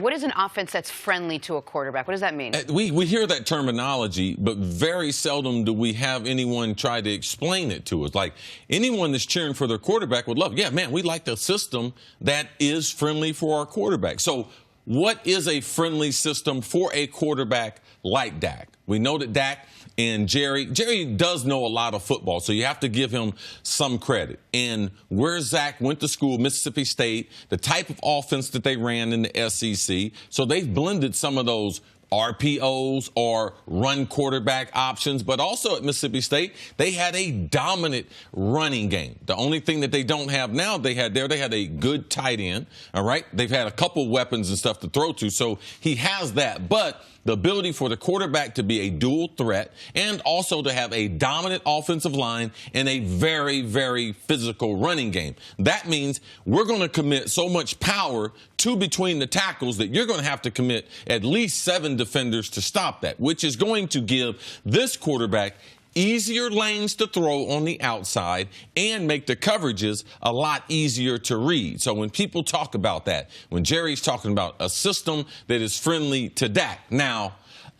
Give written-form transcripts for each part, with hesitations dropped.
What is an offense that's friendly to a quarterback? What does that mean? We hear that terminology, but very seldom do we have anyone try to explain it to us. Like, anyone that's cheering for their quarterback would love, yeah, man, we like the system that is friendly for our quarterback. So what is a friendly system for a quarterback like Dak? We know that Dak and Jerry does know a lot of football, so you have to give him some credit. And where Zach went to school, Mississippi State, the type of offense that they ran in the SEC, so they've blended some of those RPOs or run quarterback options, but also at Mississippi State, they had a dominant running game. The only thing that they don't have now, they had a good tight end, all right? They've had a couple weapons and stuff to throw to, so he has that. But the ability for the quarterback to be a dual threat and also to have a dominant offensive line and a very, very physical running game. That means we're going to commit so much power to between the tackles that you're going to have to commit at least 7 defenders to stop that, which is going to give this quarterback easier lanes to throw on the outside and make the coverages a lot easier to read. So when people talk about that, when Jerry's talking about a system that is friendly to Dak, now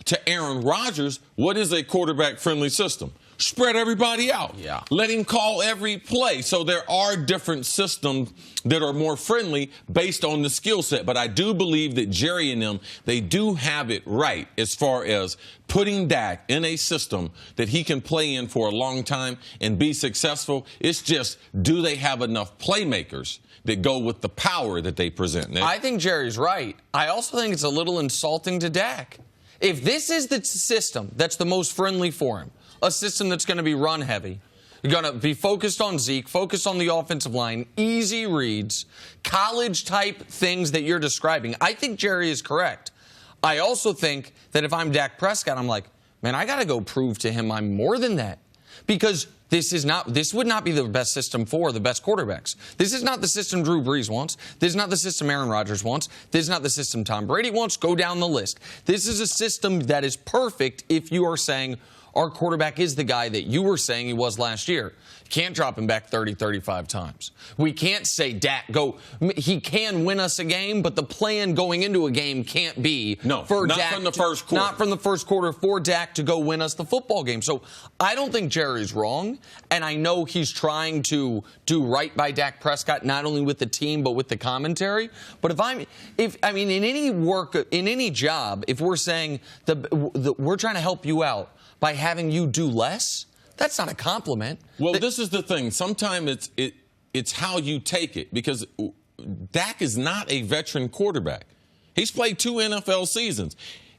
to Aaron Rodgers, what is a quarterback-friendly system? Spread everybody out. Yeah. Let him call every play. So there are different systems that are more friendly based on the skill set. But I do believe that Jerry and them, they do have it right as far as putting Dak in a system that he can play in for a long time and be successful. It's just, do they have enough playmakers that go with the power that they present? I think Jerry's right. I also think it's a little insulting to Dak. If this is the system that's the most friendly for him, a system that's going to be run heavy, you're going to be focused on Zeke, focused on the offensive line, easy reads, college-type things that you're describing, I think Jerry is correct. I also think that if I'm Dak Prescott, I'm like, man, I got to go prove to him I'm more than that. Because this would not be the best system for the best quarterbacks. This is not the system Drew Brees wants. This is not the system Aaron Rodgers wants. This is not the system Tom Brady wants. Go down the list. This is a system that is perfect if you are saying our quarterback is the guy that you were saying he was last year. Can't drop him back 30, 35 times. We can't say Dak he can win us a game, but the plan going into a game can't be for Dak from the first quarter. Not from the first quarter for Dak to go win us the football game. So I don't think Jerry's wrong, and I know he's trying to do right by Dak Prescott, not only with the team but with the commentary. But in any job, if we're saying we're trying to help you out by having you do less, that's not a compliment. Well, this is the thing. Sometimes it's how you take it, because Dak is not a veteran quarterback. He's played 2 NFL seasons.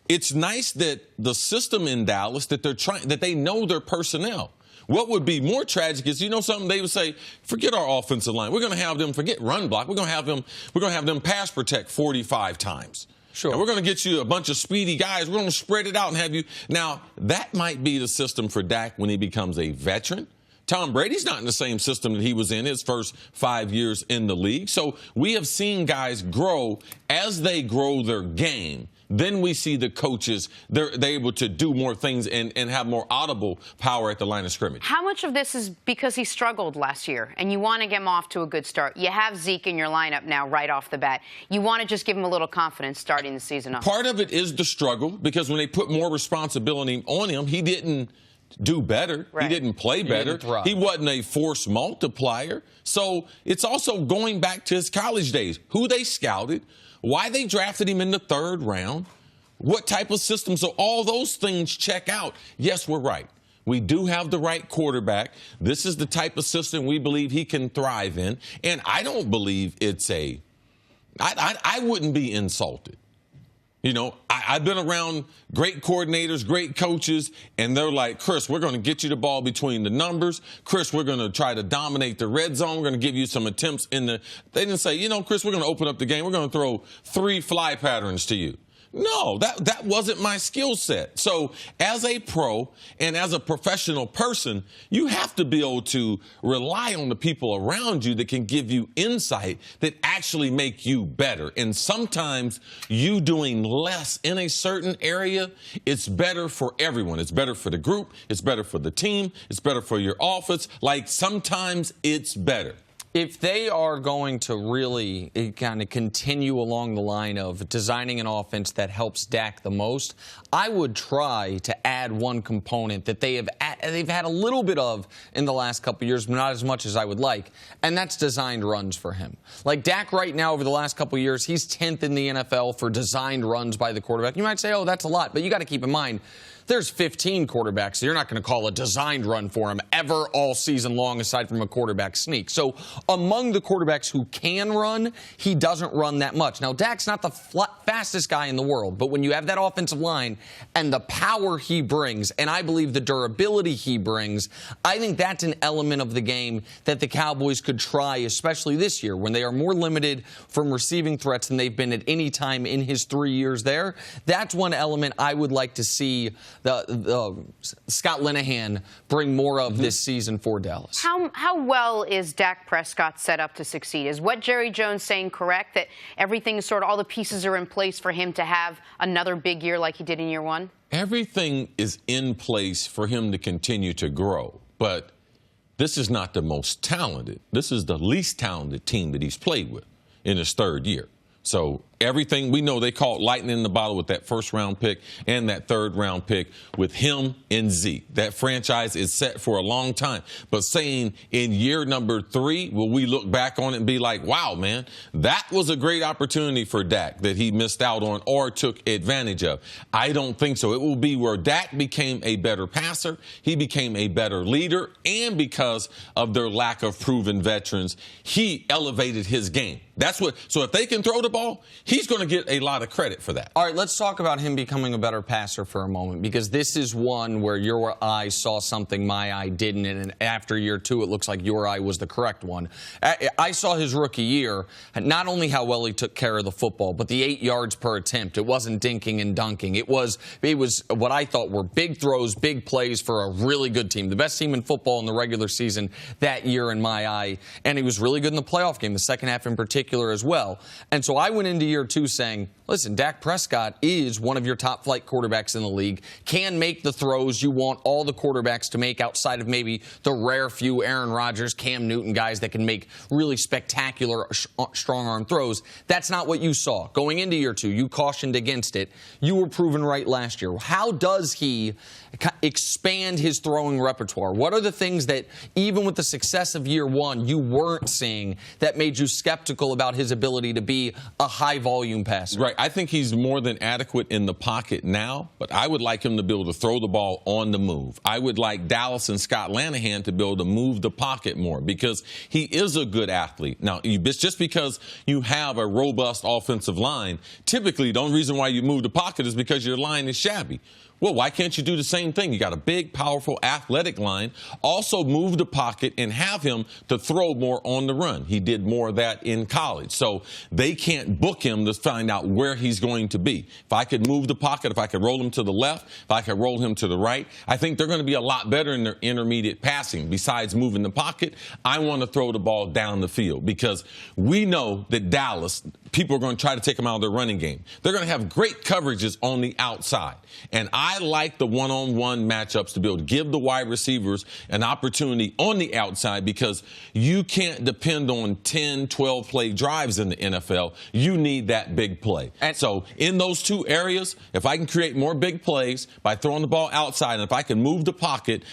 It's nice that the system in Dallas, that they know their personnel. What would be more tragic is, you know something, they would say, forget our offensive line. We're going to have them forget run block. We're going to have them pass protect 45 times. Sure. And we're going to get you a bunch of speedy guys. We're going to spread it out and have you. Now, that might be the system for Dak when he becomes a veteran. Tom Brady's not in the same system that he was in his first 5 years in the league. So we have seen guys grow as they grow their game. Then we see the coaches, they're able to do more things and have more audible power at the line of scrimmage. How much of this is because he struggled last year and you want to get him off to a good start? You have Zeke in your lineup now right off the bat. You want to just give him a little confidence starting the season off. Part of it is the struggle, because when they put more responsibility on him, he didn't do better. Right. He didn't play better. He wasn't a force multiplier. So it's also going back to his college days, who they scouted, why they drafted him in the 3rd round, what type of system. So all those things check out. Yes, we're right. We do have the right quarterback. This is the type of system we believe he can thrive in. And I don't believe it's I wouldn't be insulted. You know, I've been around great coordinators, great coaches, and they're like, Chris, we're going to get you the ball between the numbers. Chris, we're going to try to dominate the red zone. We're going to give you some attempts in the – they didn't say, you know, Chris, we're going to open up the game. We're going to throw 3 fly patterns to you. No, that wasn't my skill set. So as a pro and as a professional person, you have to be able to rely on the people around you that can give you insight that actually make you better. And sometimes you doing less in a certain area, it's better for everyone. It's better for the group. It's better for the team. It's better for your office. Like, sometimes it's better. If they are going to really kind of continue along the line of designing an offense that helps Dak the most, I would try to add one component that they've had a little bit of in the last couple of years, but not as much as I would like, and that's designed runs for him. Like Dak right now over the last couple of years, he's 10th in the NFL for designed runs by the quarterback. You might say, oh, that's a lot, but you got to keep in mind, there's 15 quarterbacks, so you're not going to call a designed run for him ever all season long aside from a quarterback sneak. So among the quarterbacks who can run, he doesn't run that much. Now, Dak's not the fastest guy in the world, but when you have that offensive line and the power he brings, and I believe the durability he brings, I think that's an element of the game that the Cowboys could try, especially this year when they are more limited from receiving threats than they've been at any time in his 3 years there. That's one element I would like to see the Scott Linehan bring more of this season for Dallas. How well is Dak Prescott set up to succeed? Is what Jerry Jones saying correct, that everything is sort of all the pieces are in place for him to have another big year like he did in year one? Everything is in place for him to continue to grow, but this is not the most talented. This is the least talented team that he's played with in his third year. So everything we know, they caught lightning in the bottle with that first-round pick and that third-round pick with him and Zeke. That franchise is set for a long time. But saying in year number 3, will we look back on it and be like, wow, man, that was a great opportunity for Dak that he missed out on or took advantage of? I don't think so. It will be where Dak became a better passer, he became a better leader, and because of their lack of proven veterans, he elevated his game. So if they can throw the ball, he's going to get a lot of credit for that. All right, let's talk about him becoming a better passer for a moment, because this is one where your eye saw something my eye didn't, and after year 2, it looks like your eye was the correct one. I saw his rookie year, not only how well he took care of the football, but the 8 yards per attempt. It wasn't dinking and dunking. It was what I thought were big throws, big plays for a really good team, the best team in football in the regular season that year in my eye, and he was really good in the playoff game, the second half in particular as well. And so I went into year 2 saying, listen, Dak Prescott is one of your top flight quarterbacks in the league, can make the throws you want all the quarterbacks to make outside of maybe the rare few Aaron Rodgers, Cam Newton guys that can make really spectacular strong arm throws. That's not what you saw. Going into year 2, you cautioned against it. You were proven right last year. How does he expand his throwing repertoire? What are the things that, even with the success of year 1, you weren't seeing that made you skeptical about his ability to be a high-volume passer? Right. I think he's more than adequate in the pocket now, but I would like him to be able to throw the ball on the move. I would like Dallas and Scott Linehan to be able to move the pocket more because he is a good athlete. Now, just because you have a robust offensive line, typically the only reason why you move the pocket is because your line is shabby. Well, why can't you do the same thing? You got a big, powerful, athletic line. Also move the pocket and have him to throw more on the run. He did more of that in college. So they can't book him to find out where he's going to be. If I could move the pocket, if I could roll him to the left, if I could roll him to the right, I think they're going to be a lot better in their intermediate passing. Besides moving the pocket, I want to throw the ball down the field because we know that Dallas, people are going to try to take them out of their running game. They're going to have great coverages on the outside. And I like the one-on-one matchups to be able to give the wide receivers an opportunity on the outside because you can't depend on 10, 12-play drives in the NFL. You need that big play. And so in those 2 areas, if I can create more big plays by throwing the ball outside, and if I can move the pocket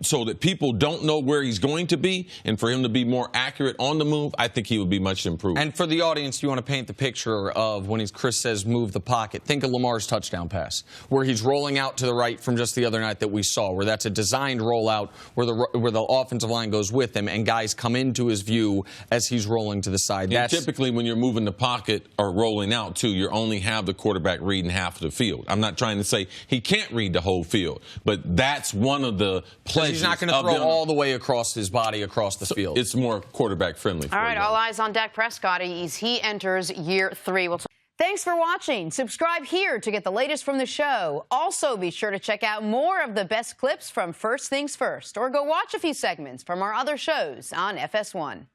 so that people don't know where he's going to be and for him to be more accurate on the move, I think he would be much improved. And for the audience, you want to paint the picture of when Chris says move the pocket. Think of Lamar's touchdown pass, where he's rolling out to the right from just the other night that we saw, where that's a designed rollout where the offensive line goes with him and guys come into his view as he's rolling to the side. Yeah, typically when you're moving the pocket or rolling out, too, you only have the quarterback reading half of the field. I'm not trying to say he can't read the whole field, but that's one of the pleasures. He's not going to throw all the way across his body across the field. It's more quarterback friendly. All right, all eyes on Dak Prescott as he enters year 3. Thanks for watching. Subscribe here to get the latest from the show. Also, be sure to check out more of the best clips from First Things First, or go watch a few segments from our other shows on FS1.